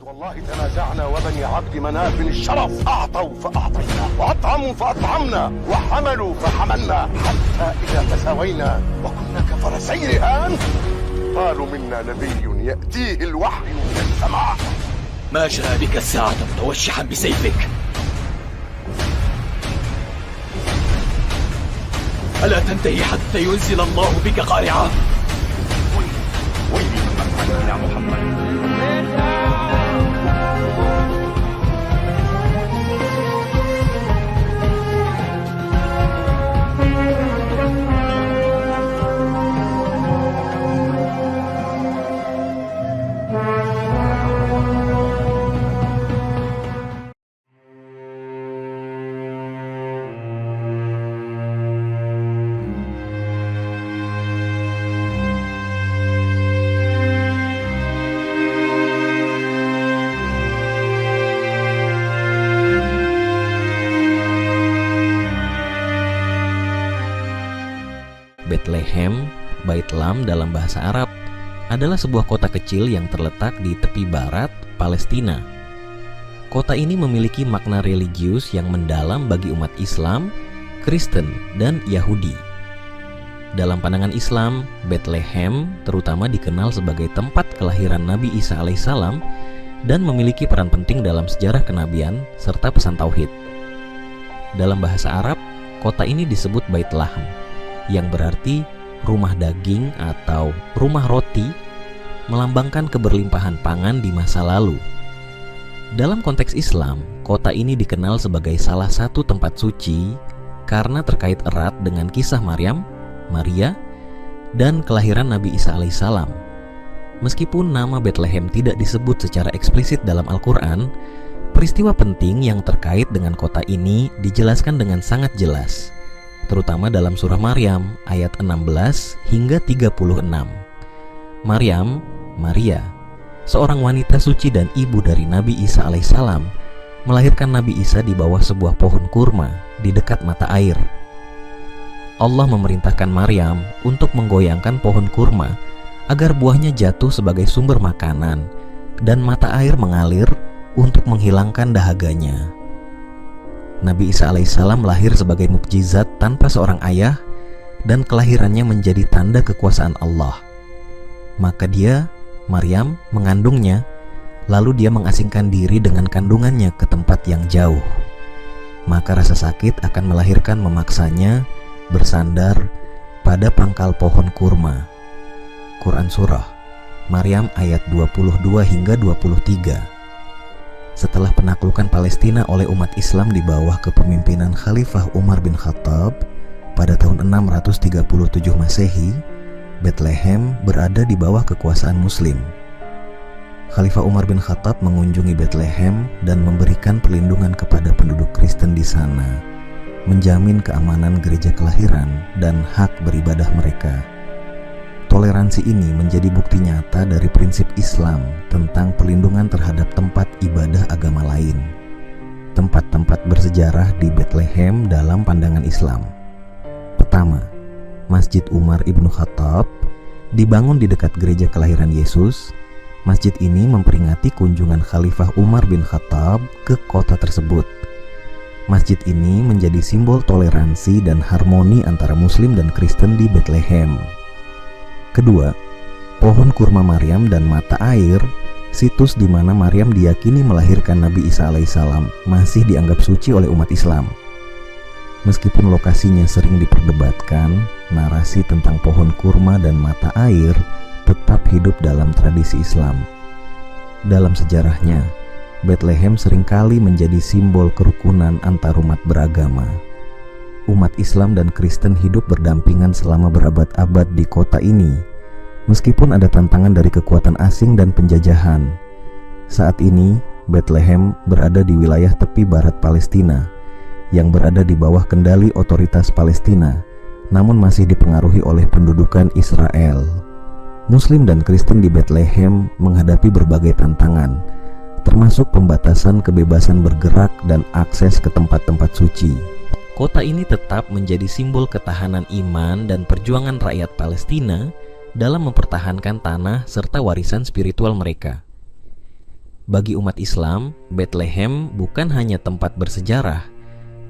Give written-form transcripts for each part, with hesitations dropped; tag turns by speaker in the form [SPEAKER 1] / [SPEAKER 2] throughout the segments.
[SPEAKER 1] والله تنازعنا وبني عبد مناف بن الشرف أعطوا فأعطينا وأطعموا فأطعمنا وحملوا فحملنا حتى إذا تساوينا وكنا كفرسي رهان قالوا منا نبي يأتيه الوحي من السماء.
[SPEAKER 2] ما جاء بك الساعة متوشحا بسيفك؟ ألا تنتهي حتى ينزل الله بك قارعة؟
[SPEAKER 1] ويلي من مقتل يا محمد.
[SPEAKER 3] Bethlehem, Bait Lam dalam bahasa Arab, adalah sebuah kota kecil yang terletak di tepi barat Palestina. Kota ini memiliki makna religius yang mendalam bagi umat Islam, Kristen, dan Yahudi. Dalam pandangan Islam, Bethlehem terutama dikenal sebagai tempat kelahiran Nabi Isa alaihissalam dan memiliki peran penting dalam sejarah kenabian serta pesan tauhid. Dalam bahasa Arab, kota ini disebut Bait Lahm, yang berarti rumah daging atau rumah roti, melambangkan keberlimpahan pangan di masa lalu. Dalam konteks Islam, kota ini dikenal sebagai salah satu tempat suci karena terkait erat dengan kisah Maryam, Maria, dan kelahiran Nabi Isa alaihissalam. Meskipun nama Bethlehem tidak disebut secara eksplisit dalam Al-Quran, peristiwa penting yang terkait dengan kota ini dijelaskan dengan sangat jelas, terutama dalam surah Maryam ayat 16 hingga 36. Maryam, Maria, seorang wanita suci dan ibu dari Nabi Isa alaihissalam, melahirkan Nabi Isa di bawah sebuah pohon kurma di dekat mata air. Allah memerintahkan Maryam untuk menggoyangkan pohon kurma agar buahnya jatuh sebagai sumber makanan dan mata air mengalir untuk menghilangkan dahaganya. Nabi Isa alaihissalam lahir sebagai mukjizat tanpa seorang ayah dan kelahirannya menjadi tanda kekuasaan Allah. Maka dia, Maryam, mengandungnya, lalu dia mengasingkan diri dengan kandungannya ke tempat yang jauh. Maka rasa sakit akan melahirkan memaksanya bersandar pada pangkal pohon kurma. Quran Surah Maryam ayat 22 hingga 23. Setelah penaklukan Palestina oleh umat Islam di bawah kepemimpinan Khalifah Umar bin Khattab pada tahun 637 Masehi, Bethlehem berada di bawah kekuasaan Muslim. Khalifah Umar bin Khattab mengunjungi Bethlehem dan memberikan perlindungan kepada penduduk Kristen di sana, menjamin keamanan gereja kelahiran dan hak beribadah mereka. Toleransi ini menjadi bukti nyata dari prinsip Islam tentang perlindungan terhadap tempat ibadah agama lain. Tempat-tempat bersejarah di Bethlehem dalam pandangan Islam. Pertama, Masjid Umar ibnu Khattab dibangun di dekat gereja kelahiran Yesus. Masjid ini memperingati kunjungan Khalifah Umar bin Khattab ke kota tersebut. Masjid ini menjadi simbol toleransi dan harmoni antara Muslim dan Kristen di Bethlehem. Kedua, pohon kurma Maryam dan mata air, situs di mana Maryam diyakini melahirkan Nabi Isa alaihissalam, masih dianggap suci oleh umat Islam. Meskipun lokasinya sering diperdebatkan, narasi tentang pohon kurma dan mata air tetap hidup dalam tradisi Islam. Dalam sejarahnya, Bethlehem seringkali menjadi simbol kerukunan antarumat beragama. Umat Islam dan Kristen hidup berdampingan selama berabad-abad di kota ini, meskipun ada tantangan dari kekuatan asing dan penjajahan. Saat ini, Bethlehem berada di wilayah tepi barat Palestina, yang berada di bawah kendali otoritas Palestina, namun masih dipengaruhi oleh pendudukan Israel. Muslim dan Kristen di Bethlehem menghadapi berbagai tantangan, termasuk pembatasan kebebasan bergerak dan akses ke tempat-tempat suci. Kota ini tetap menjadi simbol ketahanan iman dan perjuangan rakyat Palestina dalam mempertahankan tanah serta warisan spiritual mereka. Bagi umat Islam, Bethlehem bukan hanya tempat bersejarah,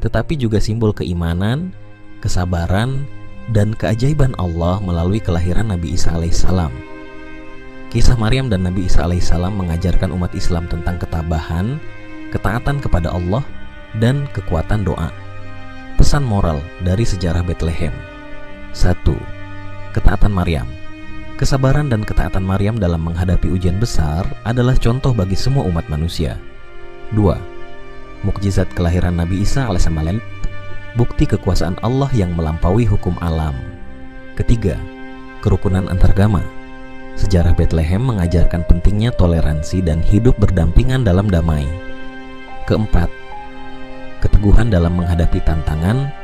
[SPEAKER 3] tetapi juga simbol keimanan, kesabaran, dan keajaiban Allah melalui kelahiran Nabi Isa alaihissalam. Kisah Maryam dan Nabi Isa alaihissalam mengajarkan umat Islam tentang ketabahan, ketaatan kepada Allah, dan kekuatan doa. Pesan moral dari sejarah Bethlehem. 1. Ketaatan Maryam. Kesabaran dan ketaatan Maryam dalam menghadapi ujian besar adalah contoh bagi semua umat manusia. 2. Mukjizat kelahiran Nabi Isa alaihissalam, bukti kekuasaan Allah yang melampaui hukum alam. 3. Kerukunan antaragama. Sejarah Bethlehem mengajarkan pentingnya toleransi dan hidup berdampingan dalam damai. 4. Keteguhan dalam menghadapi tantangan.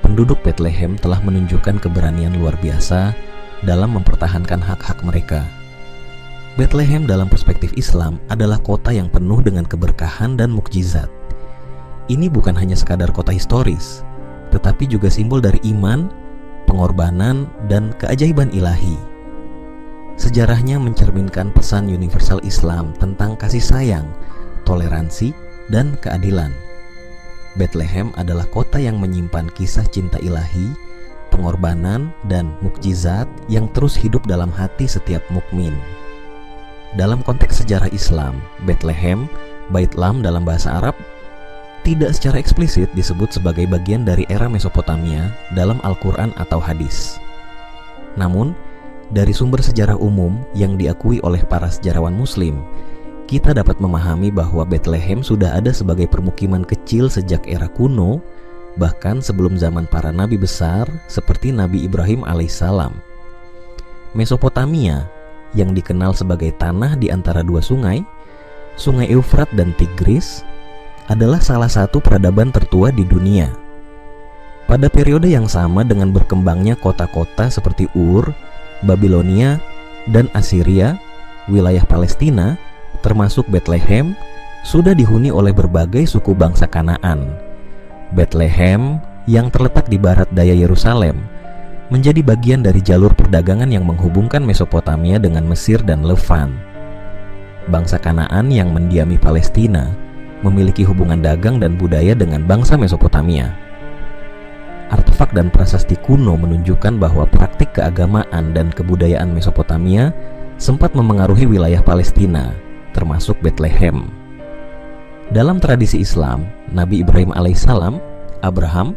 [SPEAKER 3] Penduduk Bethlehem telah menunjukkan keberanian luar biasa dalam mempertahankan hak-hak mereka. Bethlehem dalam perspektif Islam adalah kota yang penuh dengan keberkahan dan mukjizat. Ini bukan hanya sekadar kota historis, tetapi juga simbol dari iman, pengorbanan, dan keajaiban ilahi. Sejarahnya mencerminkan pesan universal Islam tentang kasih sayang, toleransi, dan keadilan. Bethlehem adalah kota yang menyimpan kisah cinta ilahi, pengorbanan, dan mukjizat yang terus hidup dalam hati setiap mukmin. Dalam konteks sejarah Islam, Bethlehem, Bait Lam dalam bahasa Arab, tidak secara eksplisit disebut sebagai bagian dari era Mesopotamia dalam Al-Quran atau hadis. Namun, dari sumber sejarah umum yang diakui oleh para sejarawan Muslim, kita dapat memahami bahwa Bethlehem sudah ada sebagai permukiman kecil sejak era kuno, bahkan sebelum zaman para nabi besar seperti Nabi Ibrahim alaihissalam. Mesopotamia, yang dikenal sebagai tanah di antara dua sungai, Sungai Eufrat dan Tigris, adalah salah satu peradaban tertua di dunia. Pada periode yang sama dengan berkembangnya kota-kota seperti Ur, Babilonia, dan Assyria, wilayah Palestina, termasuk Bethlehem, sudah dihuni oleh berbagai suku bangsa Kanaan. Bethlehem, yang terletak di barat daya Yerusalem, menjadi bagian dari jalur perdagangan yang menghubungkan Mesopotamia dengan Mesir dan Levant. Bangsa Kanaan yang mendiami Palestina memiliki hubungan dagang dan budaya dengan bangsa Mesopotamia. Artefak dan prasasti kuno menunjukkan bahwa praktik keagamaan dan kebudayaan Mesopotamia sempat memengaruhi wilayah Palestina, termasuk Bethlehem. Dalam tradisi Islam, Nabi Ibrahim alaihissalam, Abraham,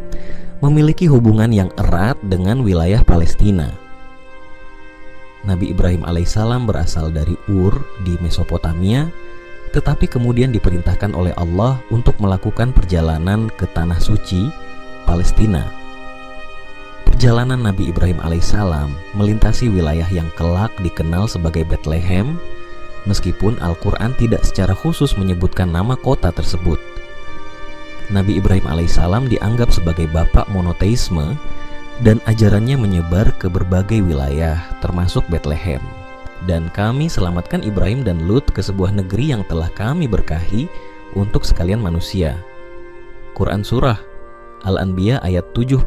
[SPEAKER 3] memiliki hubungan yang erat dengan wilayah Palestina. Nabi Ibrahim alaihissalam berasal dari Ur di Mesopotamia, tetapi kemudian diperintahkan oleh Allah untuk melakukan perjalanan ke Tanah Suci, Palestina. Perjalanan Nabi Ibrahim alaihissalam melintasi wilayah yang kelak dikenal sebagai Bethlehem, meskipun Al-Quran tidak secara khusus menyebutkan nama kota tersebut. Nabi Ibrahim alaihissalam dianggap sebagai bapak monoteisme dan ajarannya menyebar ke berbagai wilayah termasuk Bethlehem. Dan kami selamatkan Ibrahim dan Lut ke sebuah negeri yang telah kami berkahi untuk sekalian manusia. Quran Surah Al-Anbiya ayat 71.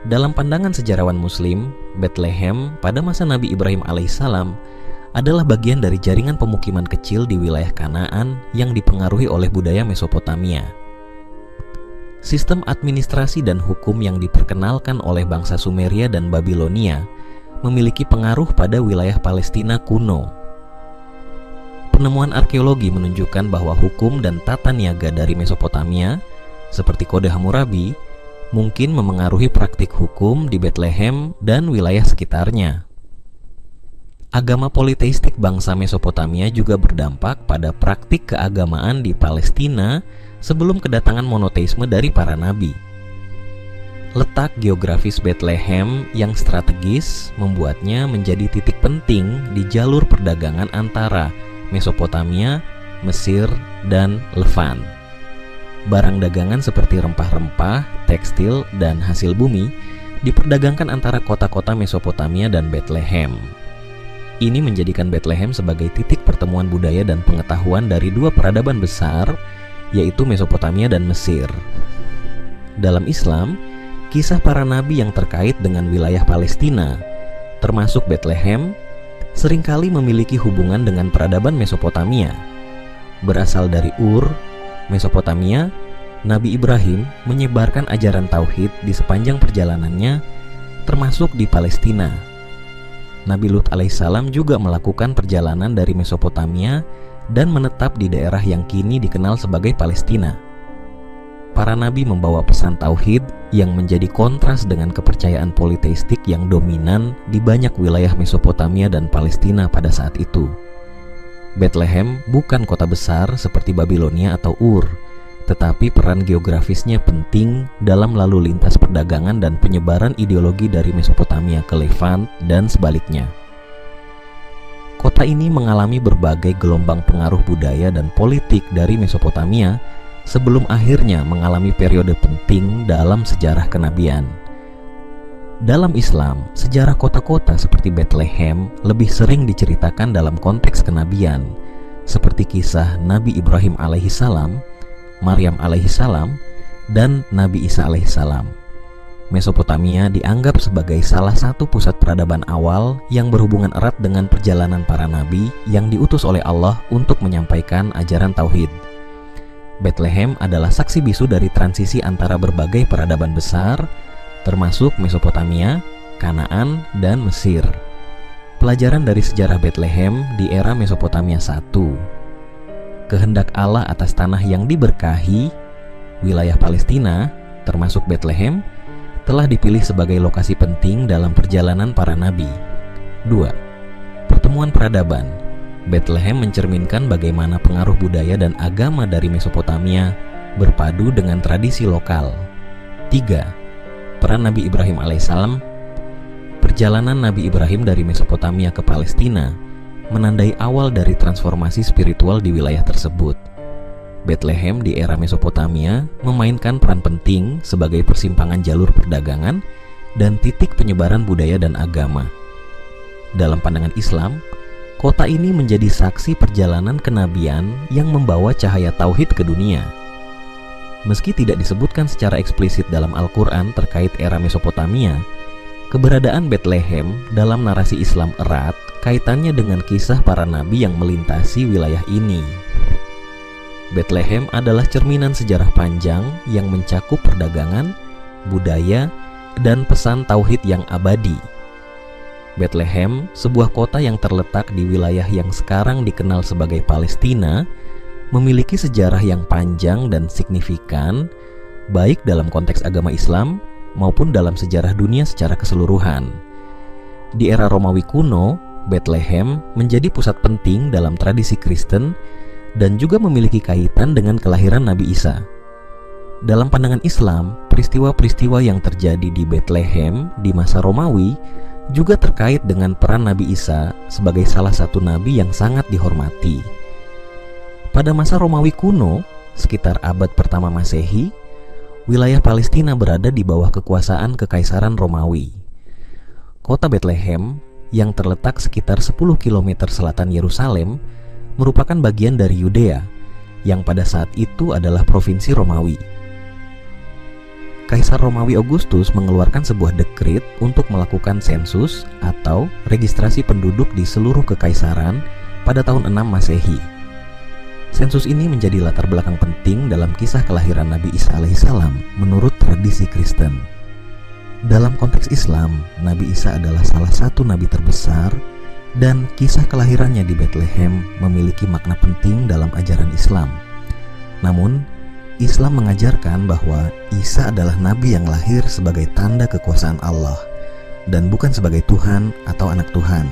[SPEAKER 3] Dalam pandangan sejarawan Muslim, Bethlehem pada masa Nabi Ibrahim alaihissalam adalah bagian dari jaringan pemukiman kecil di wilayah Kanaan yang dipengaruhi oleh budaya Mesopotamia. Sistem administrasi dan hukum yang diperkenalkan oleh bangsa Sumeria dan Babilonia memiliki pengaruh pada wilayah Palestina kuno. Penemuan arkeologi menunjukkan bahwa hukum dan tata niaga dari Mesopotamia, seperti Kode Hammurabi, mungkin memengaruhi praktik hukum di Bethlehem dan wilayah sekitarnya. Agama politeistik bangsa Mesopotamia juga berdampak pada praktik keagamaan di Palestina sebelum kedatangan monoteisme dari para nabi. Letak geografis Bethlehem yang strategis membuatnya menjadi titik penting di jalur perdagangan antara Mesopotamia, Mesir, dan Levant. Barang dagangan seperti rempah-rempah, tekstil, dan hasil bumi diperdagangkan antara kota-kota Mesopotamia dan Bethlehem. Ini menjadikan Bethlehem sebagai titik pertemuan budaya dan pengetahuan dari dua peradaban besar, yaitu Mesopotamia dan Mesir. Dalam Islam, kisah para nabi yang terkait dengan wilayah Palestina, termasuk Bethlehem, seringkali memiliki hubungan dengan peradaban Mesopotamia. Berasal dari Ur, Mesopotamia, Nabi Ibrahim menyebarkan ajaran tauhid di sepanjang perjalanannya, termasuk di Palestina. Nabi Lut alaihissalam juga melakukan perjalanan dari Mesopotamia dan menetap di daerah yang kini dikenal sebagai Palestina. Para nabi membawa pesan tauhid yang menjadi kontras dengan kepercayaan politeistik yang dominan di banyak wilayah Mesopotamia dan Palestina pada saat itu. Bethlehem bukan kota besar seperti Babilonia atau Ur, tetapi peran geografisnya penting dalam lalu lintas perdagangan dan penyebaran ideologi dari Mesopotamia ke Levant dan sebaliknya. Kota ini mengalami berbagai gelombang pengaruh budaya dan politik dari Mesopotamia sebelum akhirnya mengalami periode penting dalam sejarah kenabian. Dalam Islam, sejarah kota-kota seperti Bethlehem lebih sering diceritakan dalam konteks kenabian, seperti kisah Nabi Ibrahim alaihissalam, Maryam alaihissalam, dan Nabi Isa alaihissalam. Mesopotamia dianggap sebagai salah satu pusat peradaban awal yang berhubungan erat dengan perjalanan para nabi yang diutus oleh Allah untuk menyampaikan ajaran tauhid. Bethlehem adalah saksi bisu dari transisi antara berbagai peradaban besar, termasuk Mesopotamia, Kanaan, dan Mesir. Pelajaran dari sejarah Bethlehem di era Mesopotamia I. Kehendak Allah atas tanah yang diberkahi, wilayah Palestina, termasuk Bethlehem, telah dipilih sebagai lokasi penting dalam perjalanan para nabi. 2. Pertemuan peradaban. Bethlehem mencerminkan bagaimana pengaruh budaya dan agama dari Mesopotamia berpadu dengan tradisi lokal. 3. Peran Nabi Ibrahim alaihissalam. Perjalanan Nabi Ibrahim dari Mesopotamia ke Palestina menandai awal dari transformasi spiritual di wilayah tersebut. Bethlehem di era Mesopotamia memainkan peran penting sebagai persimpangan jalur perdagangan dan titik penyebaran budaya dan agama. Dalam pandangan Islam, kota ini menjadi saksi perjalanan kenabian yang membawa cahaya tauhid ke dunia. Meski tidak disebutkan secara eksplisit dalam Al-Quran terkait era Mesopotamia, keberadaan Bethlehem dalam narasi Islam erat kaitannya dengan kisah para nabi yang melintasi wilayah ini. Bethlehem adalah cerminan sejarah panjang yang mencakup perdagangan, budaya, dan pesan tauhid yang abadi. Bethlehem, sebuah kota yang terletak di wilayah yang sekarang dikenal sebagai Palestina, memiliki sejarah yang panjang dan signifikan, baik dalam konteks agama Islam maupun dalam sejarah dunia secara keseluruhan. Di era Romawi kuno, Bethlehem menjadi pusat penting dalam tradisi Kristen dan juga memiliki kaitan dengan kelahiran Nabi Isa. Dalam pandangan Islam, peristiwa-peristiwa yang terjadi di Bethlehem di masa Romawi juga terkait dengan peran Nabi Isa sebagai salah satu nabi yang sangat dihormati. Pada masa Romawi kuno, sekitar abad pertama Masehi, wilayah Palestina berada di bawah kekuasaan Kekaisaran Romawi. Kota Bethlehem, yang terletak sekitar 10 km selatan Yerusalem, merupakan bagian dari Yudea, yang pada saat itu adalah provinsi Romawi. Kaisar Romawi Augustus mengeluarkan sebuah dekrit untuk melakukan sensus atau registrasi penduduk di seluruh kekaisaran pada tahun 6 Masehi. Sensus ini menjadi latar belakang penting dalam kisah kelahiran Nabi Isa alaihissalam menurut tradisi Kristen. Dalam konteks Islam, Nabi Isa adalah salah satu nabi terbesar dan kisah kelahirannya di Bethlehem memiliki makna penting dalam ajaran Islam. Namun, Islam mengajarkan bahwa Isa adalah nabi yang lahir sebagai tanda kekuasaan Allah dan bukan sebagai Tuhan atau anak Tuhan.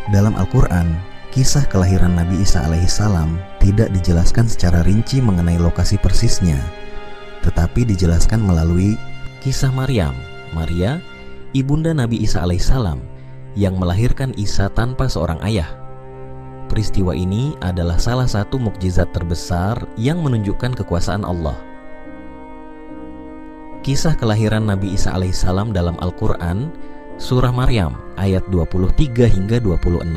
[SPEAKER 3] Dalam Al-Quran, kisah kelahiran Nabi Isa alaihissalam tidak dijelaskan secara rinci mengenai lokasi persisnya, tetapi dijelaskan melalui kisah Maryam, Maria, ibunda Nabi Isa alaihissalam, yang melahirkan Isa tanpa seorang ayah. Peristiwa ini adalah salah satu mukjizat terbesar yang menunjukkan kekuasaan Allah. Kisah kelahiran Nabi Isa alaihissalam dalam Al-Quran, Surah Maryam ayat 23 hingga 26.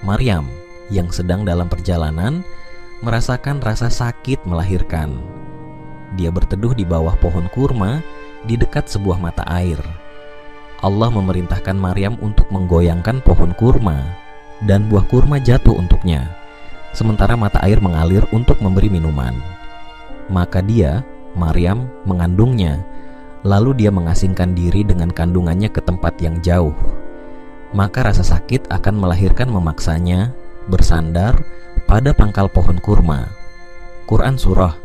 [SPEAKER 3] Maryam yang sedang dalam perjalanan merasakan rasa sakit melahirkan. Dia berteduh di bawah pohon kurma di dekat sebuah mata air. Allah memerintahkan Maryam untuk menggoyangkan pohon kurma, dan buah kurma jatuh untuknya, sementara mata air mengalir untuk memberi minuman. Maka dia, Maryam, mengandungnya, lalu dia mengasingkan diri dengan kandungannya ke tempat yang jauh. Maka rasa sakit akan melahirkan memaksanya bersandar pada pangkal pohon kurma. Quran Surah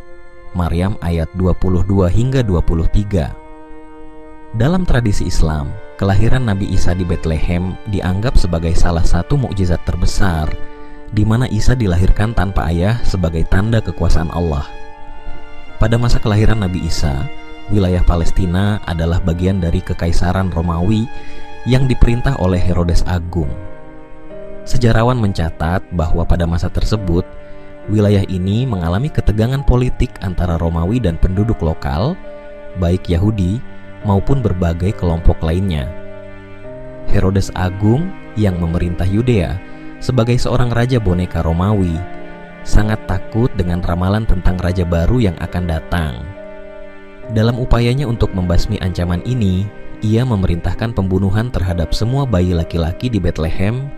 [SPEAKER 3] Maryam ayat 22 hingga 23. Dalam tradisi Islam, kelahiran Nabi Isa di Bethlehem dianggap sebagai salah satu mukjizat terbesar, di mana Isa dilahirkan tanpa ayah sebagai tanda kekuasaan Allah. Pada masa kelahiran Nabi Isa, wilayah Palestina adalah bagian dari Kekaisaran Romawi yang diperintah oleh Herodes Agung. Sejarawan mencatat bahwa pada masa tersebut, wilayah ini mengalami ketegangan politik antara Romawi dan penduduk lokal, baik Yahudi maupun berbagai kelompok lainnya. Herodes Agung yang memerintah Yudea sebagai seorang raja boneka Romawi sangat takut dengan ramalan tentang raja baru yang akan datang. Dalam upayanya untuk membasmi ancaman ini, ia memerintahkan pembunuhan terhadap semua bayi laki-laki di Bethlehem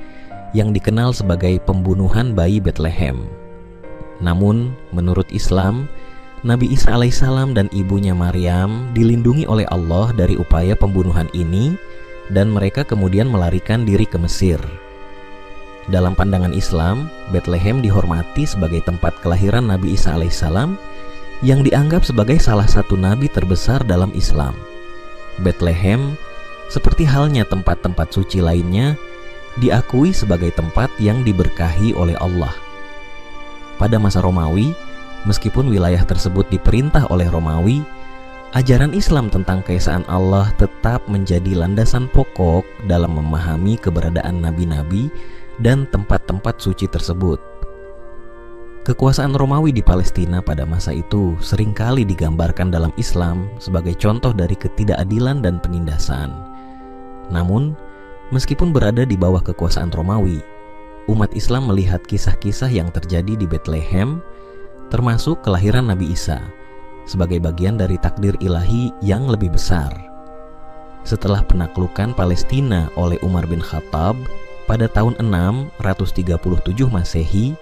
[SPEAKER 3] yang dikenal sebagai pembunuhan bayi Bethlehem. Namun, menurut Islam, Nabi Isa alaihissalam dan ibunya Maryam dilindungi oleh Allah dari upaya pembunuhan ini, dan mereka kemudian melarikan diri ke Mesir. Dalam pandangan Islam, Bethlehem dihormati sebagai tempat kelahiran Nabi Isa alaihissalam yang dianggap sebagai salah satu nabi terbesar dalam Islam. Bethlehem, seperti halnya tempat-tempat suci lainnya, diakui sebagai tempat yang diberkahi oleh Allah. Pada masa Romawi, meskipun wilayah tersebut diperintah oleh Romawi, ajaran Islam tentang keesaan Allah tetap menjadi landasan pokok dalam memahami keberadaan nabi-nabi dan tempat-tempat suci tersebut. Kekuasaan Romawi di Palestina pada masa itu seringkali digambarkan dalam Islam sebagai contoh dari ketidakadilan dan penindasan. Namun, meskipun berada di bawah kekuasaan Romawi, umat Islam melihat kisah-kisah yang terjadi di Bethlehem, termasuk kelahiran Nabi Isa, sebagai bagian dari takdir ilahi yang lebih besar. Setelah penaklukan Palestina oleh Umar bin Khattab pada tahun 637 Masehi,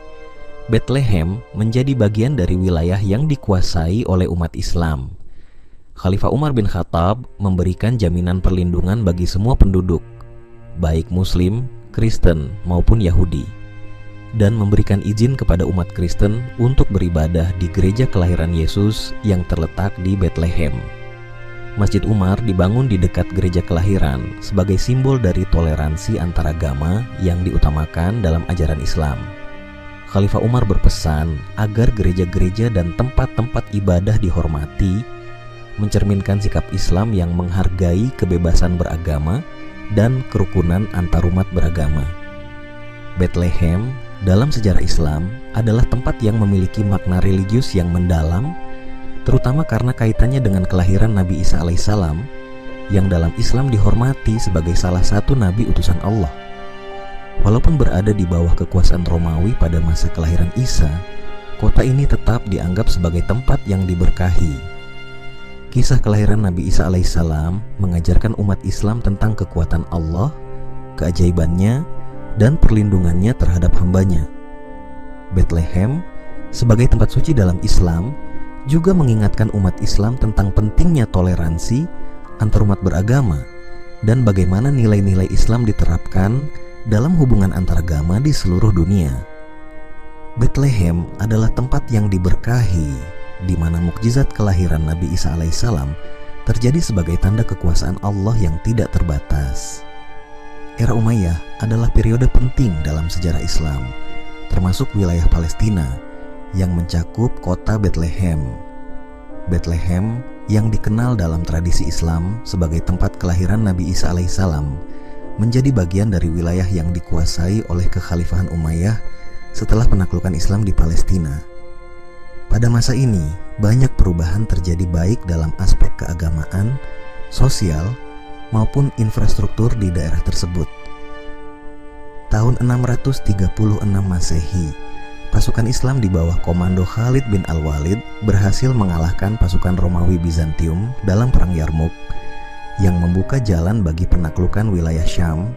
[SPEAKER 3] Bethlehem menjadi bagian dari wilayah yang dikuasai oleh umat Islam. Khalifah Umar bin Khattab memberikan jaminan perlindungan bagi semua penduduk, baik Muslim, Kristen maupun Yahudi, dan memberikan izin kepada umat Kristen untuk beribadah di gereja kelahiran Yesus yang terletak di Bethlehem. Masjid Umar dibangun di dekat gereja kelahiran sebagai simbol dari toleransi antaragama yang diutamakan dalam ajaran Islam. Khalifah Umar berpesan agar gereja-gereja dan tempat-tempat ibadah dihormati, mencerminkan sikap Islam yang menghargai kebebasan beragama dan kerukunan antarumat beragama. Bethlehem dalam sejarah Islam adalah tempat yang memiliki makna religius yang mendalam, terutama karena kaitannya dengan kelahiran Nabi Isa alaihissalam yang dalam Islam dihormati sebagai salah satu nabi utusan Allah. Walaupun berada di bawah kekuasaan Romawi pada masa kelahiran Isa, kota ini tetap dianggap sebagai tempat yang diberkahi. Kisah kelahiran Nabi Isa alaihissalam mengajarkan umat Islam tentang kekuatan Allah, keajaibannya, dan perlindungannya terhadap hambanya. Bethlehem, sebagai tempat suci dalam Islam, juga mengingatkan umat Islam tentang pentingnya toleransi antarumat beragama dan bagaimana nilai-nilai Islam diterapkan dalam hubungan antaragama di seluruh dunia. Bethlehem adalah tempat yang diberkahi, di mana mukjizat kelahiran Nabi Isa alaihissalam terjadi sebagai tanda kekuasaan Allah yang tidak terbatas. Era Umayyah adalah periode penting dalam sejarah Islam, termasuk wilayah Palestina yang mencakup kota Bethlehem. Bethlehem yang dikenal dalam tradisi Islam sebagai tempat kelahiran Nabi Isa alaihissalam menjadi bagian dari wilayah yang dikuasai oleh kekhalifahan Umayyah setelah penaklukan Islam di Palestina. Pada masa ini, banyak perubahan terjadi baik dalam aspek keagamaan, sosial, maupun infrastruktur di daerah tersebut. Tahun 636 Masehi, pasukan Islam di bawah komando Khalid bin Al-Walid berhasil mengalahkan pasukan Romawi Bizantium dalam Perang Yarmuk yang membuka jalan bagi penaklukan wilayah Syam,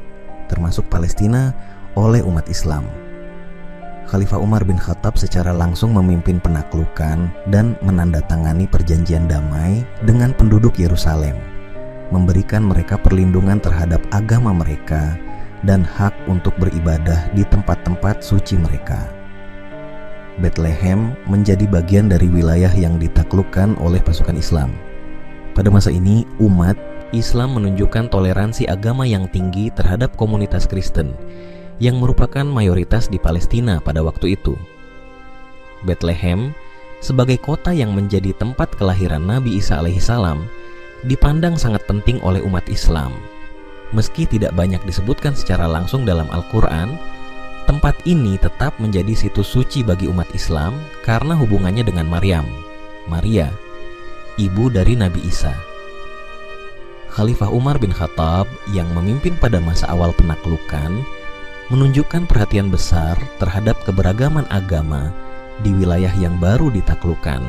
[SPEAKER 3] termasuk Palestina, oleh umat Islam. Khalifah Umar bin Khattab secara langsung memimpin penaklukan dan menandatangani perjanjian damai dengan penduduk Yerusalem, memberikan mereka perlindungan terhadap agama mereka dan hak untuk beribadah di tempat-tempat suci mereka. Bethlehem menjadi bagian dari wilayah yang ditaklukkan oleh pasukan Islam. Pada masa ini, umat Islam menunjukkan toleransi agama yang tinggi terhadap komunitas Kristen yang merupakan mayoritas di Palestina pada waktu itu. Bethlehem sebagai kota yang menjadi tempat kelahiran Nabi Isa alaihissalam dipandang sangat penting oleh umat Islam. Meski tidak banyak disebutkan secara langsung dalam Al-Quran, tempat ini tetap menjadi situs suci bagi umat Islam karena hubungannya dengan Maria, ibu dari Nabi Isa. Khalifah Umar bin Khattab yang memimpin pada masa awal penaklukan menunjukkan perhatian besar terhadap keberagaman agama di wilayah yang baru ditaklukkan.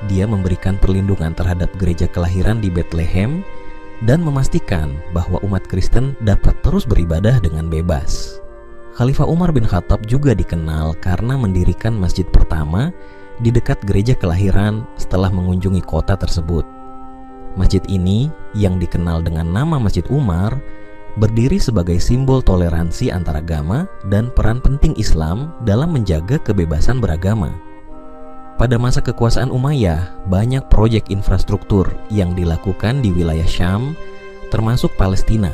[SPEAKER 3] Dia memberikan perlindungan terhadap gereja kelahiran di Bethlehem dan memastikan bahwa umat Kristen dapat terus beribadah dengan bebas. Khalifah Umar bin Khattab juga dikenal karena mendirikan masjid pertama di dekat gereja kelahiran setelah mengunjungi kota tersebut. Masjid ini yang dikenal dengan nama Masjid Umar berdiri sebagai simbol toleransi antaragama dan peran penting Islam dalam menjaga kebebasan beragama. Pada masa kekuasaan Umayyah, banyak proyek infrastruktur yang dilakukan di wilayah Syam, termasuk Palestina.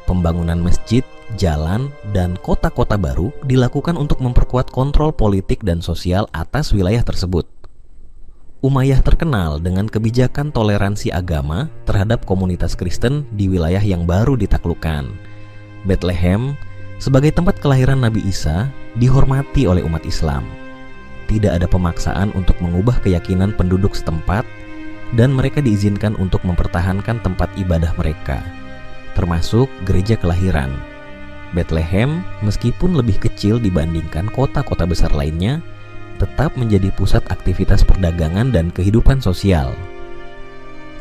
[SPEAKER 3] Pembangunan masjid, jalan, dan kota-kota baru dilakukan untuk memperkuat kontrol politik dan sosial atas wilayah tersebut. Umayyah terkenal dengan kebijakan toleransi agama terhadap komunitas Kristen di wilayah yang baru ditaklukkan. Bethlehem, sebagai tempat kelahiran Nabi Isa, dihormati oleh umat Islam. Tidak ada pemaksaan untuk mengubah keyakinan penduduk setempat, dan mereka diizinkan untuk mempertahankan tempat ibadah mereka, termasuk gereja kelahiran. Bethlehem, meskipun lebih kecil dibandingkan kota-kota besar lainnya, tetap menjadi pusat aktivitas perdagangan dan kehidupan sosial.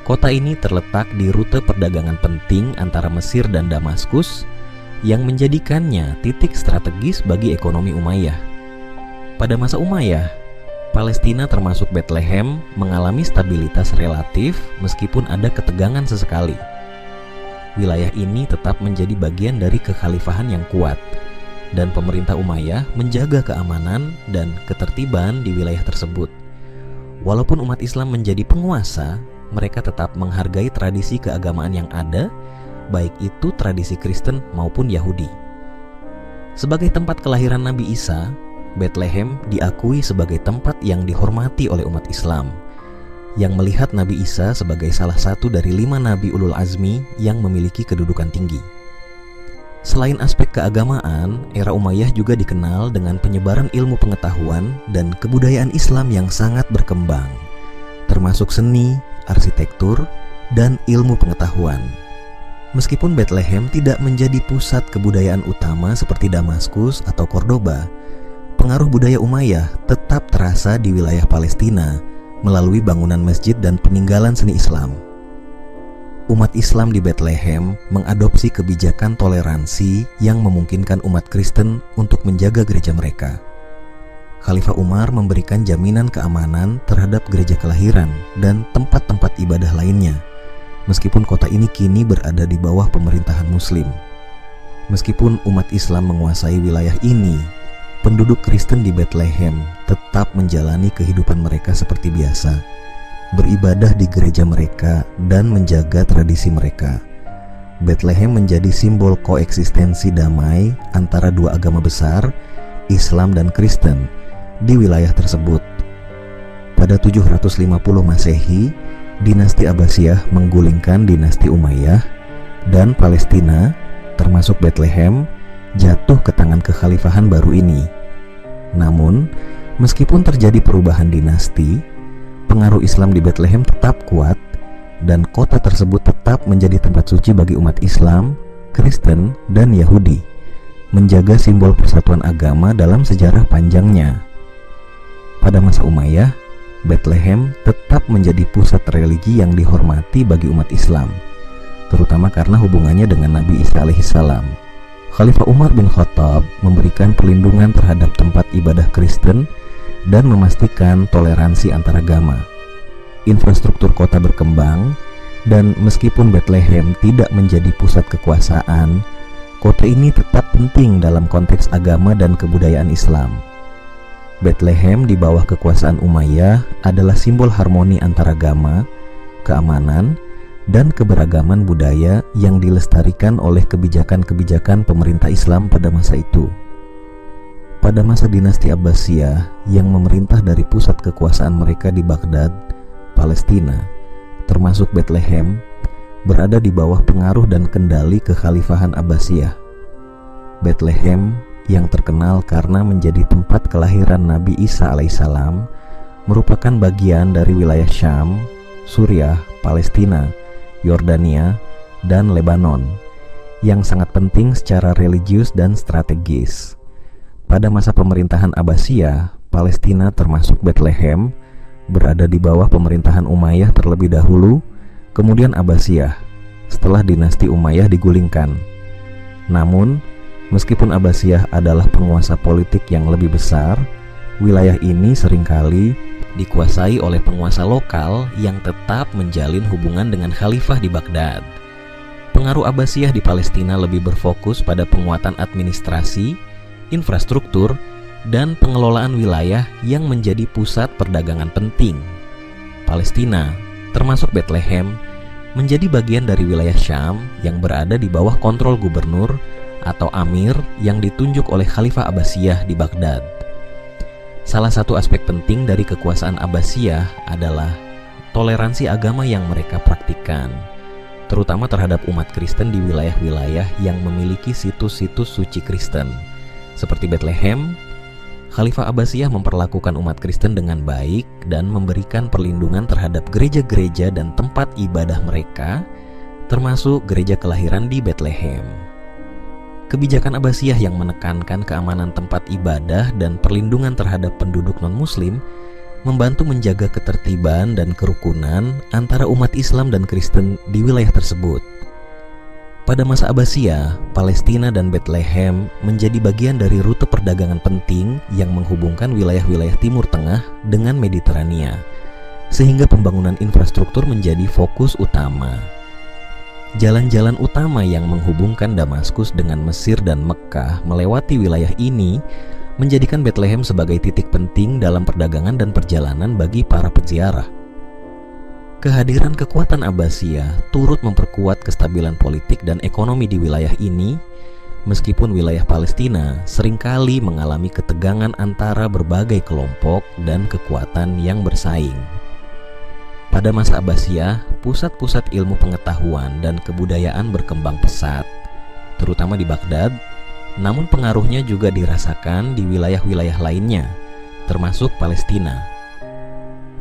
[SPEAKER 3] Kota ini terletak di rute perdagangan penting antara Mesir dan Damaskus yang menjadikannya titik strategis bagi ekonomi Umayyah. Pada masa Umayyah, Palestina termasuk Bethlehem mengalami stabilitas relatif meskipun ada ketegangan sesekali. Wilayah ini tetap menjadi bagian dari kekhalifahan yang kuat, dan pemerintah Umayyah menjaga keamanan dan ketertiban di wilayah tersebut. Walaupun umat Islam menjadi penguasa, mereka tetap menghargai tradisi keagamaan yang ada, baik itu tradisi Kristen maupun Yahudi. Sebagai tempat kelahiran Nabi Isa, Bethlehem diakui sebagai tempat yang dihormati oleh umat Islam, yang melihat Nabi Isa sebagai salah satu dari 5 Nabi Ulul Azmi yang memiliki kedudukan tinggi. Selain aspek keagamaan, era Umayyah juga dikenal dengan penyebaran ilmu pengetahuan dan kebudayaan Islam yang sangat berkembang, termasuk seni, arsitektur, dan ilmu pengetahuan. Meskipun Bethlehem tidak menjadi pusat kebudayaan utama seperti Damaskus atau Cordoba, pengaruh budaya Umayyah tetap terasa di wilayah Palestina melalui bangunan masjid dan peninggalan seni Islam. Umat Islam di Bethlehem mengadopsi kebijakan toleransi yang memungkinkan umat Kristen untuk menjaga gereja mereka. Khalifah Umar memberikan jaminan keamanan terhadap gereja kelahiran dan tempat-tempat ibadah lainnya, meskipun kota ini kini berada di bawah pemerintahan Muslim. Meskipun umat Islam menguasai wilayah ini, penduduk Kristen di Bethlehem tetap menjalani kehidupan mereka seperti biasa, beribadah di gereja mereka dan menjaga tradisi mereka. Bethlehem menjadi simbol koeksistensi damai antara dua agama besar, Islam dan Kristen, di wilayah tersebut. Pada 750 Masehi, dinasti Abbasiyah menggulingkan dinasti Umayyah, dan Palestina, termasuk Bethlehem, jatuh ke tangan kekhalifahan baru ini. Namun, meskipun terjadi perubahan dinasti, pengaruh Islam di Bethlehem tetap kuat, dan kota tersebut tetap menjadi tempat suci bagi umat Islam, Kristen, dan Yahudi, menjaga simbol persatuan agama dalam sejarah panjangnya. Pada masa Umayyah, Bethlehem tetap menjadi pusat religi yang dihormati bagi umat Islam, terutama karena hubungannya dengan Nabi Isa alaihissalam. Khalifah Umar bin Khattab memberikan perlindungan terhadap tempat ibadah Kristen dan memastikan toleransi antaragama. Infrastruktur kota berkembang, dan meskipun Bethlehem tidak menjadi pusat kekuasaan, kota ini tetap penting dalam konteks agama dan kebudayaan Islam. Bethlehem di bawah kekuasaan Umayyah adalah simbol harmoni antaragama, keamanan, dan keberagaman budaya yang dilestarikan oleh kebijakan-kebijakan pemerintah Islam pada masa itu. Pada masa dinasti Abbasiyah yang memerintah dari pusat kekuasaan mereka di Baghdad, Palestina, termasuk Bethlehem, berada di bawah pengaruh dan kendali kekhalifahan Abbasiyah. Bethlehem yang terkenal karena menjadi tempat kelahiran Nabi Isa alaihissalam merupakan bagian dari wilayah Syam, Suriah, Palestina, Yordania, dan Lebanon yang sangat penting secara religius dan strategis. Pada masa pemerintahan Abbasiyah, Palestina termasuk Bethlehem berada di bawah pemerintahan Umayyah terlebih dahulu, kemudian Abbasiyah setelah dinasti Umayyah digulingkan. Namun, meskipun Abbasiyah adalah penguasa politik yang lebih besar, wilayah ini seringkali dikuasai oleh penguasa lokal yang tetap menjalin hubungan dengan khalifah di Baghdad. Pengaruh Abbasiyah di Palestina lebih berfokus pada penguatan administrasi, infrastruktur, dan pengelolaan wilayah yang menjadi pusat perdagangan penting. Palestina, termasuk Bethlehem, menjadi bagian dari wilayah Syam yang berada di bawah kontrol gubernur atau amir yang ditunjuk oleh Khalifah Abbasiyah di Baghdad. Salah satu aspek penting dari kekuasaan Abbasiyah adalah toleransi agama yang mereka praktikkan, terutama terhadap umat Kristen di wilayah-wilayah yang memiliki situs-situs suci Kristen. Seperti Bethlehem, Khalifah Abbasiyah memperlakukan umat Kristen dengan baik dan memberikan perlindungan terhadap gereja-gereja dan tempat ibadah mereka, termasuk gereja kelahiran di Bethlehem. Kebijakan Abbasiyah yang menekankan keamanan tempat ibadah dan perlindungan terhadap penduduk non-Muslim membantu menjaga ketertiban dan kerukunan antara umat Islam dan Kristen di wilayah tersebut. Pada masa Abbasiyah, Palestina dan Bethlehem menjadi bagian dari rute perdagangan penting yang menghubungkan wilayah-wilayah Timur Tengah dengan Mediterania, sehingga pembangunan infrastruktur menjadi fokus utama. Jalan-jalan utama yang menghubungkan Damaskus dengan Mesir dan Mekkah melewati wilayah ini menjadikan Bethlehem sebagai titik penting dalam perdagangan dan perjalanan bagi para peziarah. Kehadiran kekuatan Abbasiyah turut memperkuat kestabilan politik dan ekonomi di wilayah ini, meskipun wilayah Palestina seringkali mengalami ketegangan antara berbagai kelompok dan kekuatan yang bersaing. Pada masa Abbasiyah, pusat-pusat ilmu pengetahuan dan kebudayaan berkembang pesat, terutama di Baghdad, namun pengaruhnya juga dirasakan di wilayah-wilayah lainnya, termasuk Palestina.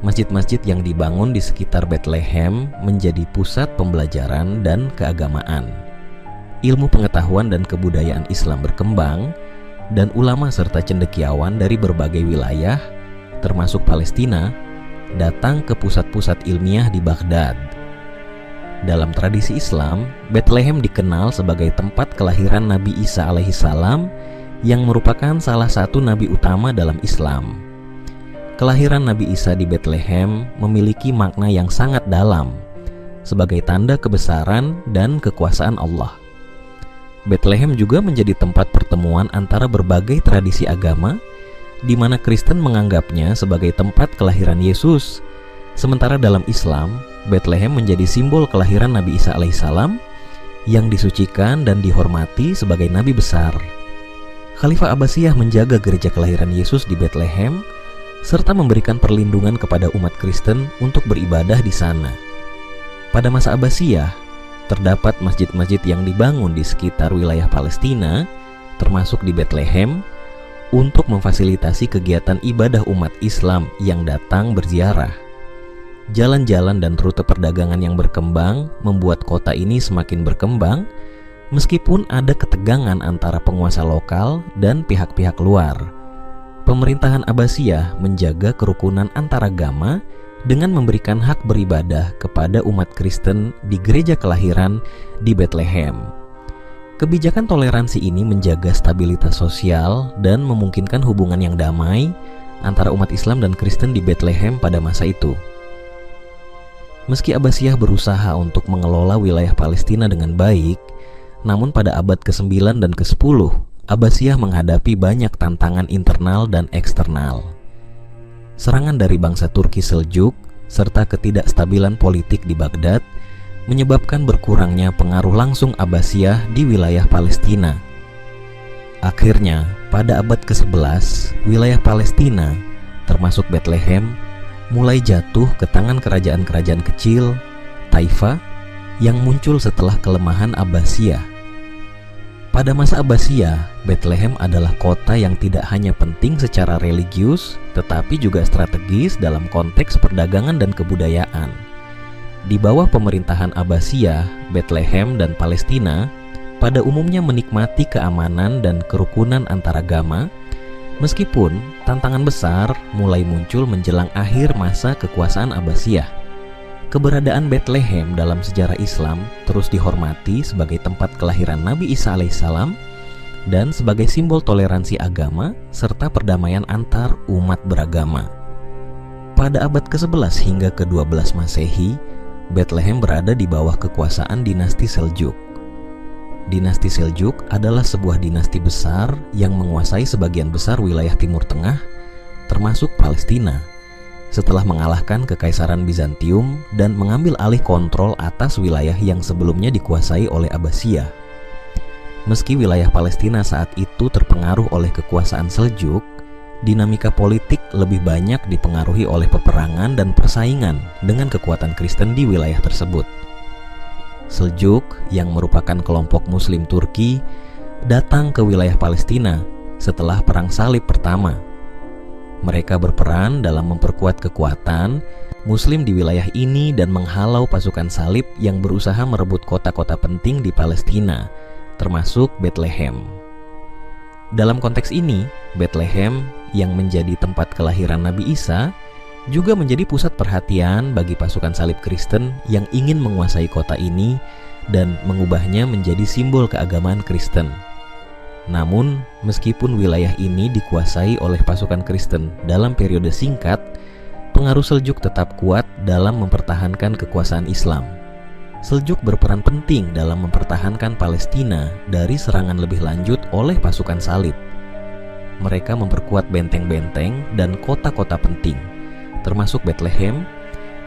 [SPEAKER 3] Masjid-masjid yang dibangun di sekitar Bethlehem menjadi pusat pembelajaran dan keagamaan. Ilmu pengetahuan dan kebudayaan Islam berkembang, dan ulama serta cendekiawan dari berbagai wilayah, termasuk Palestina, datang ke pusat-pusat ilmiah di Baghdad. Dalam tradisi Islam, Bethlehem dikenal sebagai tempat kelahiran Nabi Isa alaihissalam yang merupakan salah satu nabi utama dalam Islam. Kelahiran Nabi Isa di Bethlehem memiliki makna yang sangat dalam sebagai tanda kebesaran dan kekuasaan Allah. Bethlehem juga menjadi tempat pertemuan antara berbagai tradisi agama, di mana Kristen menganggapnya sebagai tempat kelahiran Yesus. Sementara dalam Islam, Bethlehem menjadi simbol kelahiran Nabi Isa alaihissalam yang disucikan dan dihormati sebagai nabi besar. Khalifah Abbasiyah menjaga gereja kelahiran Yesus di Bethlehem serta memberikan perlindungan kepada umat Kristen untuk beribadah di sana. Pada masa Abbasiyah, terdapat masjid-masjid yang dibangun di sekitar wilayah Palestina, termasuk di Bethlehem, untuk memfasilitasi kegiatan ibadah umat Islam yang datang berziarah. Jalan-jalan dan rute perdagangan yang berkembang membuat kota ini semakin berkembang, meskipun ada ketegangan antara penguasa lokal dan pihak-pihak luar. Pemerintahan Abbasiyah menjaga kerukunan antaragama dengan memberikan hak beribadah kepada umat Kristen di gereja kelahiran di Bethlehem. Kebijakan toleransi ini menjaga stabilitas sosial dan memungkinkan hubungan yang damai antara umat Islam dan Kristen di Bethlehem pada masa itu. Meski Abbasiyah berusaha untuk mengelola wilayah Palestina dengan baik, namun pada abad ke-9 dan ke-10, Abbasiyah menghadapi banyak tantangan internal dan eksternal. Serangan dari bangsa Turki Seljuk serta ketidakstabilan politik di Baghdad menyebabkan berkurangnya pengaruh langsung Abbasiyah di wilayah Palestina. Akhirnya, pada abad ke-11, wilayah Palestina, termasuk Bethlehem, mulai jatuh ke tangan kerajaan-kerajaan kecil, Taifa, yang muncul setelah kelemahan Abbasiyah. Pada masa Abbasiyah, Bethlehem adalah kota yang tidak hanya penting secara religius, tetapi juga strategis dalam konteks perdagangan dan kebudayaan. Di bawah pemerintahan Abbasiyah, Bethlehem dan Palestina pada umumnya menikmati keamanan dan kerukunan antaragama, meskipun tantangan besar mulai muncul menjelang akhir masa kekuasaan Abbasiyah. Keberadaan Bethlehem dalam sejarah Islam terus dihormati sebagai tempat kelahiran Nabi Isa alaihissalam dan sebagai simbol toleransi agama serta perdamaian antar umat beragama. Pada abad ke-11 hingga ke-12 Masehi, Bethlehem berada di bawah kekuasaan dinasti Seljuk. Dinasti Seljuk adalah sebuah dinasti besar yang menguasai sebagian besar wilayah Timur Tengah, termasuk Palestina, setelah mengalahkan Kekaisaran Bizantium dan mengambil alih kontrol atas wilayah yang sebelumnya dikuasai oleh Abbasiyah. Meski wilayah Palestina saat itu terpengaruh oleh kekuasaan Seljuk, dinamika politik lebih banyak dipengaruhi oleh peperangan dan persaingan dengan kekuatan Kristen di wilayah tersebut. Seljuk, yang merupakan kelompok Muslim Turki, datang ke wilayah Palestina setelah Perang Salib pertama. Mereka berperan dalam memperkuat kekuatan Muslim di wilayah ini dan menghalau pasukan salib yang berusaha merebut kota-kota penting di Palestina, termasuk Bethlehem. Dalam konteks ini, Bethlehem yang menjadi tempat kelahiran Nabi Isa juga menjadi pusat perhatian bagi pasukan salib Kristen yang ingin menguasai kota ini dan mengubahnya menjadi simbol keagamaan Kristen. Namun, meskipun wilayah ini dikuasai oleh pasukan Kristen dalam periode singkat, pengaruh Seljuk tetap kuat dalam mempertahankan kekuasaan Islam. Seljuk berperan penting dalam mempertahankan Palestina dari serangan lebih lanjut oleh pasukan salib. Mereka memperkuat benteng-benteng dan kota-kota penting, termasuk Bethlehem,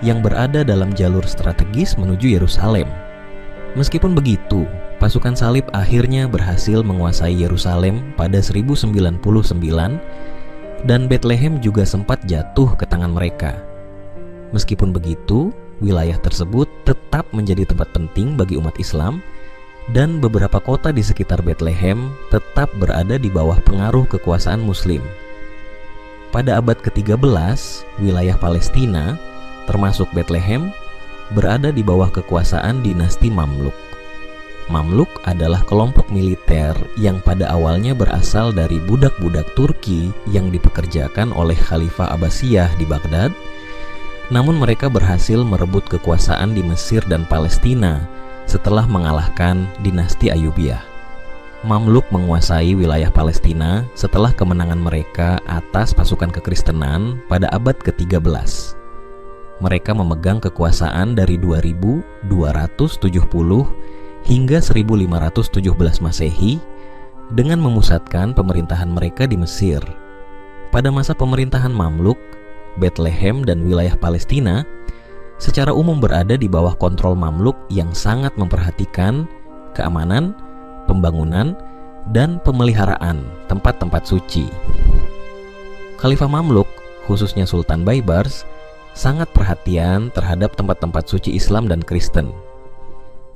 [SPEAKER 3] yang berada dalam jalur strategis menuju Yerusalem. Meskipun begitu, pasukan salib akhirnya berhasil menguasai Yerusalem pada 1099 dan Bethlehem juga sempat jatuh ke tangan mereka. Meskipun begitu, wilayah tersebut tetap menjadi tempat penting bagi umat Islam dan beberapa kota di sekitar Bethlehem tetap berada di bawah pengaruh kekuasaan Muslim. Pada abad ke-13, wilayah Palestina, termasuk Bethlehem, berada di bawah kekuasaan dinasti Mamluk. Mamluk adalah kelompok militer yang pada awalnya berasal dari budak-budak Turki yang dipekerjakan oleh Khalifah Abbasiyah di Baghdad, namun mereka berhasil merebut kekuasaan di Mesir dan Palestina setelah mengalahkan dinasti Ayyubiyah. Mamluk menguasai wilayah Palestina setelah kemenangan mereka atas pasukan kekristenan pada abad ke-13. Mereka memegang kekuasaan dari 2270 hingga 1517 Masehi dengan memusatkan pemerintahan mereka di Mesir. Pada masa pemerintahan Mamluk, Bethlehem dan wilayah Palestina secara umum berada di bawah kontrol Mamluk yang sangat memperhatikan keamanan, pembangunan, dan pemeliharaan tempat-tempat suci. Khalifah Mamluk, khususnya Sultan Baybars, sangat perhatian terhadap tempat-tempat suci Islam dan Kristen.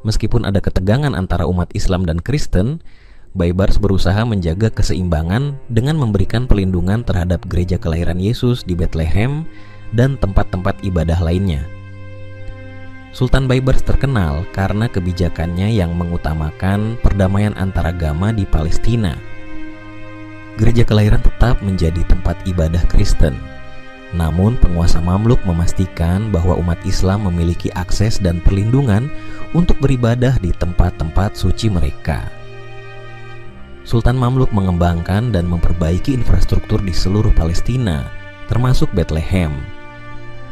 [SPEAKER 3] Meskipun ada ketegangan antara umat Islam dan Kristen, Baybars berusaha menjaga keseimbangan dengan memberikan pelindungan terhadap gereja kelahiran Yesus di Bethlehem dan tempat-tempat ibadah lainnya. Sultan Baybars terkenal karena kebijakannya yang mengutamakan perdamaian antaragama di Palestina. gereja kelahiran tetap menjadi tempat ibadah Kristen. Namun penguasa Mamluk memastikan bahwa umat Islam memiliki akses dan perlindungan untuk beribadah di tempat-tempat suci mereka. Sultan Mamluk mengembangkan dan memperbaiki infrastruktur di seluruh Palestina, termasuk Bethlehem.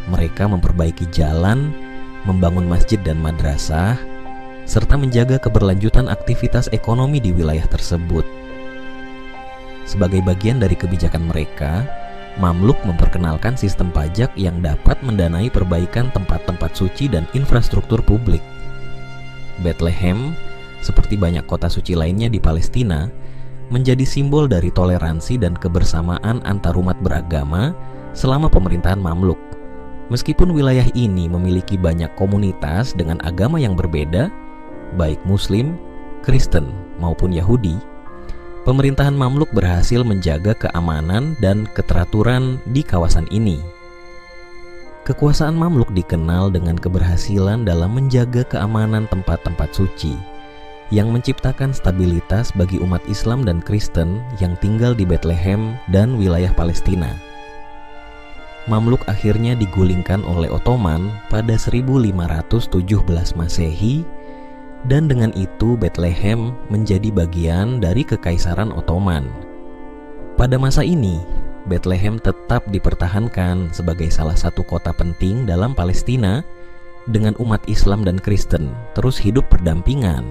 [SPEAKER 3] Mereka memperbaiki jalan, membangun masjid dan madrasah, serta menjaga keberlanjutan aktivitas ekonomi di wilayah tersebut. Sebagai bagian dari kebijakan mereka, Mamluk memperkenalkan sistem pajak yang dapat mendanai perbaikan tempat-tempat suci dan infrastruktur publik. Bethlehem, seperti banyak kota suci lainnya di Palestina, menjadi simbol dari toleransi dan kebersamaan antarumat beragama selama pemerintahan Mamluk. Meskipun wilayah ini memiliki banyak komunitas dengan agama yang berbeda, baik Muslim, Kristen, maupun Yahudi, pemerintahan Mamluk berhasil menjaga keamanan dan keteraturan di kawasan ini. Kekuasaan Mamluk dikenal dengan keberhasilan dalam menjaga keamanan tempat-tempat suci, yang menciptakan stabilitas bagi umat Islam dan Kristen yang tinggal di Bethlehem dan wilayah Palestina. Mamluk akhirnya digulingkan oleh Ottoman pada 1517 Masehi, dan dengan itu Bethlehem menjadi bagian dari Kekaisaran Ottoman. Pada masa ini, Bethlehem tetap dipertahankan sebagai salah satu kota penting dalam Palestina, dengan umat Islam dan Kristen terus hidup berdampingan,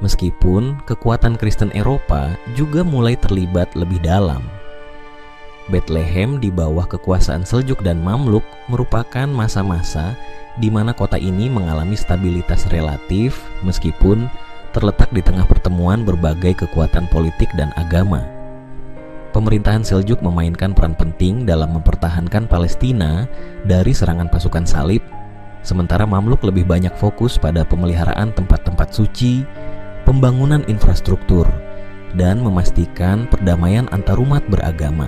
[SPEAKER 3] meskipun kekuatan Kristen Eropa juga mulai terlibat lebih dalam. Bethlehem di bawah kekuasaan Seljuk dan Mamluk merupakan masa-masa di mana kota ini mengalami stabilitas relatif meskipun terletak di tengah pertemuan berbagai kekuatan politik dan agama. Pemerintahan Seljuk memainkan peran penting dalam mempertahankan Palestina dari serangan pasukan salib, sementara Mamluk lebih banyak fokus pada pemeliharaan tempat-tempat suci, pembangunan infrastruktur, dan memastikan perdamaian antarumat beragama.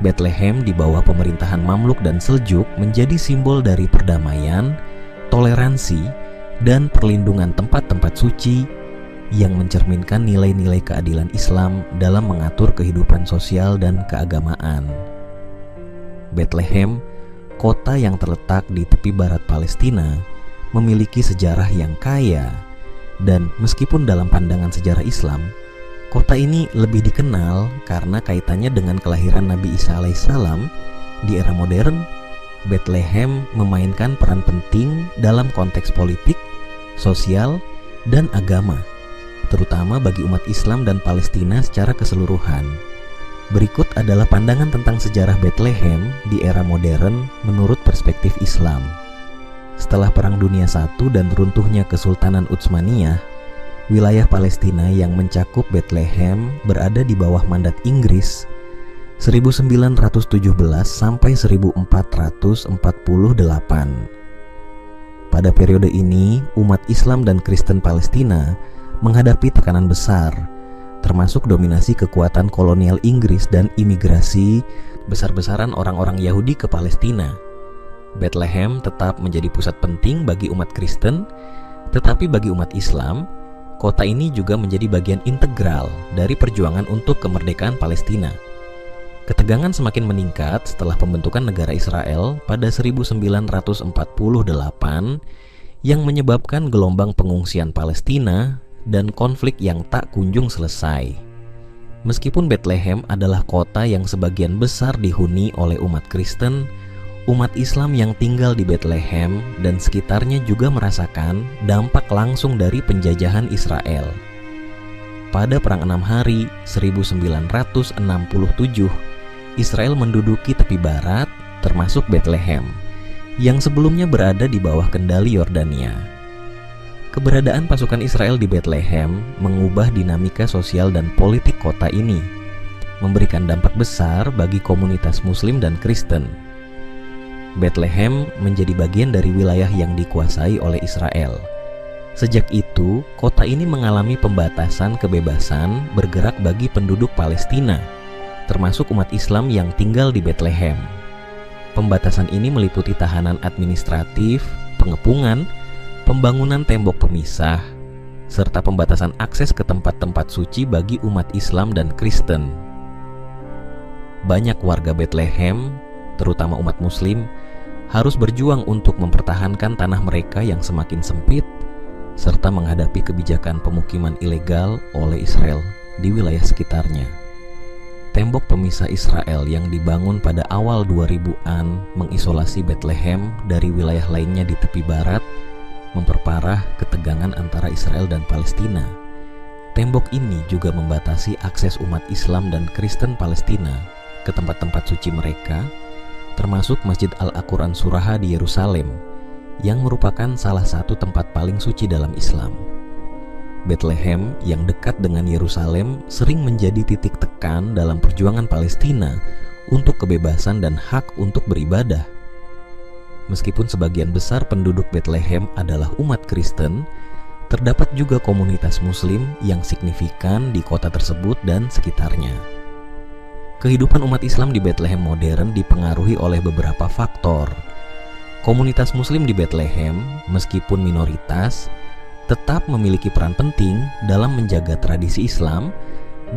[SPEAKER 3] Bethlehem di bawah pemerintahan Mamluk dan Seljuk menjadi simbol dari perdamaian, toleransi, dan perlindungan tempat-tempat suci yang mencerminkan nilai-nilai keadilan Islam dalam mengatur kehidupan sosial dan keagamaan. Bethlehem, kota yang terletak di tepi barat Palestina, memiliki sejarah yang kaya, dan meskipun dalam pandangan sejarah Islam, kota ini lebih dikenal karena kaitannya dengan kelahiran Nabi Isa alaihissalam. Di era modern, Bethlehem memainkan peran penting dalam konteks politik, sosial, dan agama, terutama bagi umat Islam dan Palestina secara keseluruhan. Berikut adalah pandangan tentang sejarah Bethlehem di era modern menurut perspektif Islam. Setelah Perang Dunia I dan runtuhnya Kesultanan Utsmaniyah, wilayah Palestina yang mencakup Bethlehem berada di bawah mandat Inggris 1917 sampai 1448. Pada periode ini, umat Islam dan Kristen Palestina menghadapi tekanan besar, termasuk dominasi kekuatan kolonial Inggris dan imigrasi besar-besaran orang-orang Yahudi ke Palestina. Bethlehem tetap menjadi pusat penting bagi umat Kristen, tetapi bagi umat Islam, kota ini juga menjadi bagian integral dari perjuangan untuk kemerdekaan Palestina. Ketegangan semakin meningkat setelah pembentukan negara Israel pada 1948 yang menyebabkan gelombang pengungsian Palestina dan konflik yang tak kunjung selesai. Meskipun Bethlehem adalah kota yang sebagian besar dihuni oleh umat Kristen, umat Islam yang tinggal di Bethlehem dan sekitarnya juga merasakan dampak langsung dari penjajahan Israel. Pada Perang 6 Hari 1967, Israel menduduki tepi barat, termasuk Bethlehem, yang sebelumnya berada di bawah kendali Yordania. Keberadaan pasukan Israel di Bethlehem mengubah dinamika sosial dan politik kota ini, memberikan dampak besar bagi komunitas Muslim dan Kristen. Bethlehem menjadi bagian dari wilayah yang dikuasai oleh Israel. Sejak itu, kota ini mengalami pembatasan kebebasan bergerak bagi penduduk Palestina, termasuk umat Islam yang tinggal di Bethlehem. Pembatasan ini meliputi tahanan administratif, pengepungan, pembangunan tembok pemisah, serta pembatasan akses ke tempat-tempat suci bagi umat Islam dan Kristen. banyak warga Bethlehem, terutama umat Muslim, harus berjuang untuk mempertahankan tanah mereka yang semakin sempit, serta menghadapi kebijakan pemukiman ilegal oleh Israel di wilayah sekitarnya. Tembok pemisah Israel yang dibangun pada awal 2000-an mengisolasi Bethlehem dari wilayah lainnya di tepi barat, memperparah ketegangan antara Israel dan Palestina. Tembok ini juga membatasi akses umat Islam dan Kristen Palestina ke tempat-tempat suci mereka, termasuk Masjid Al-Quran Suraha di Yerusalem, yang merupakan salah satu tempat paling suci dalam Islam. Bethlehem yang dekat dengan Yerusalem sering menjadi titik tekan dalam perjuangan Palestina untuk kebebasan dan hak untuk beribadah. Meskipun sebagian besar penduduk Bethlehem adalah umat Kristen, terdapat juga komunitas Muslim yang signifikan di kota tersebut dan sekitarnya. Kehidupan umat Islam di Bethlehem modern dipengaruhi oleh beberapa faktor. Komunitas Muslim di Bethlehem, meskipun minoritas, tetap memiliki peran penting dalam menjaga tradisi Islam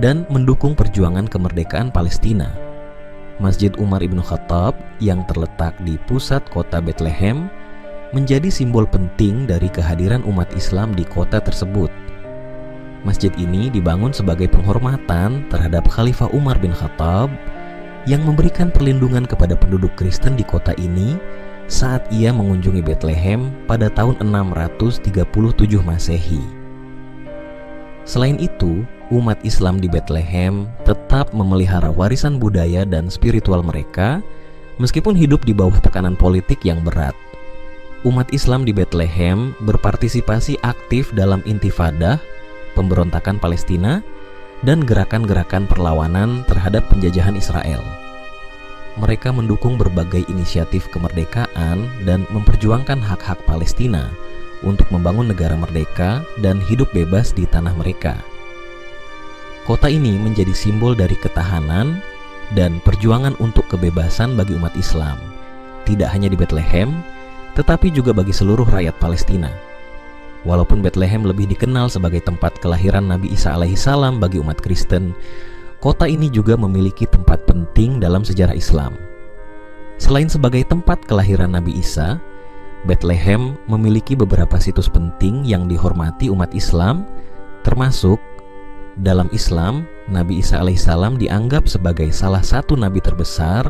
[SPEAKER 3] dan mendukung perjuangan kemerdekaan Palestina. Masjid Umar ibn Khattab yang terletak di pusat kota Bethlehem menjadi simbol penting dari kehadiran umat Islam di kota tersebut. Masjid ini dibangun sebagai penghormatan terhadap Khalifah Umar bin Khattab yang memberikan perlindungan kepada penduduk Kristen di kota ini saat ia mengunjungi Bethlehem pada tahun 637 Masehi. Selain itu, umat Islam di Bethlehem tetap memelihara warisan budaya dan spiritual mereka meskipun hidup di bawah tekanan politik yang berat. Umat Islam di Bethlehem berpartisipasi aktif dalam intifadah, pemberontakan Palestina, dan gerakan-gerakan perlawanan terhadap penjajahan Israel. Mereka mendukung berbagai inisiatif kemerdekaan dan memperjuangkan hak-hak Palestina untuk membangun negara merdeka dan hidup bebas di tanah mereka. Kota ini menjadi simbol dari ketahanan dan perjuangan untuk kebebasan bagi umat Islam, tidak hanya di Bethlehem, tetapi juga bagi seluruh rakyat Palestina. Walaupun Bethlehem lebih dikenal sebagai tempat kelahiran Nabi Isa alaihissalam bagi umat Kristen, kota ini juga memiliki tempat penting dalam sejarah Islam. Selain sebagai tempat kelahiran Nabi Isa, Bethlehem memiliki beberapa situs penting yang dihormati umat Islam, termasuk dalam Islam, Nabi Isa alaihissalam dianggap sebagai salah satu nabi terbesar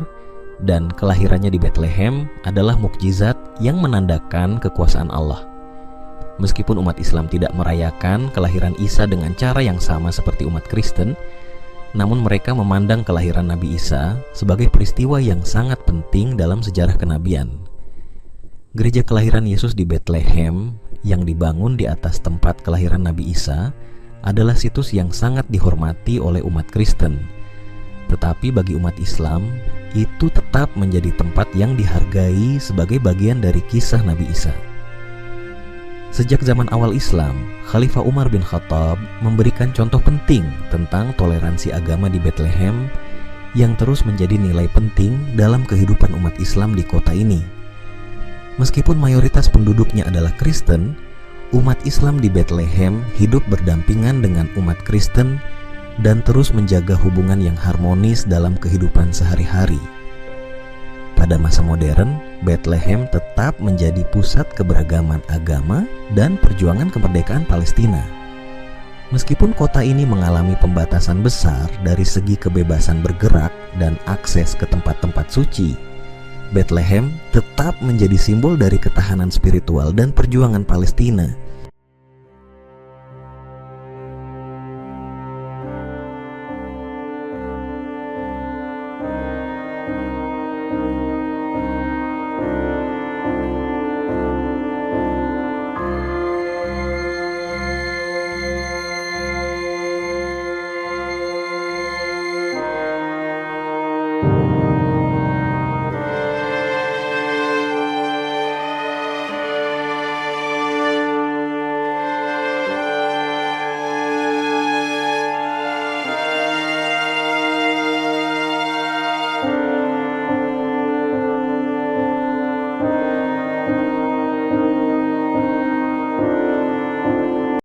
[SPEAKER 3] dan kelahirannya di Bethlehem adalah mukjizat yang menandakan kekuasaan Allah. Meskipun umat Islam tidak merayakan kelahiran Isa dengan cara yang sama seperti umat Kristen, namun mereka memandang kelahiran Nabi Isa sebagai peristiwa yang sangat penting dalam sejarah kenabian. Gereja kelahiran Yesus di Bethlehem yang dibangun di atas tempat kelahiran Nabi Isa adalah situs yang sangat dihormati oleh umat Kristen. Tetapi bagi umat Islam, itu tetap menjadi tempat yang dihargai sebagai bagian dari kisah Nabi Isa. Sejak zaman awal Islam, Khalifah Umar bin Khattab memberikan contoh penting tentang toleransi agama di Bethlehem yang terus menjadi nilai penting dalam kehidupan umat Islam di kota ini. Meskipun mayoritas penduduknya adalah Kristen, umat Islam di Bethlehem hidup berdampingan dengan umat Kristen dan terus menjaga hubungan yang harmonis dalam kehidupan sehari-hari. Pada masa modern, Bethlehem tetap menjadi pusat keberagaman agama dan perjuangan kemerdekaan Palestina. Meskipun kota ini mengalami pembatasan besar dari segi kebebasan bergerak dan akses ke tempat-tempat suci, Bethlehem tetap menjadi simbol dari ketahanan spiritual dan perjuangan Palestina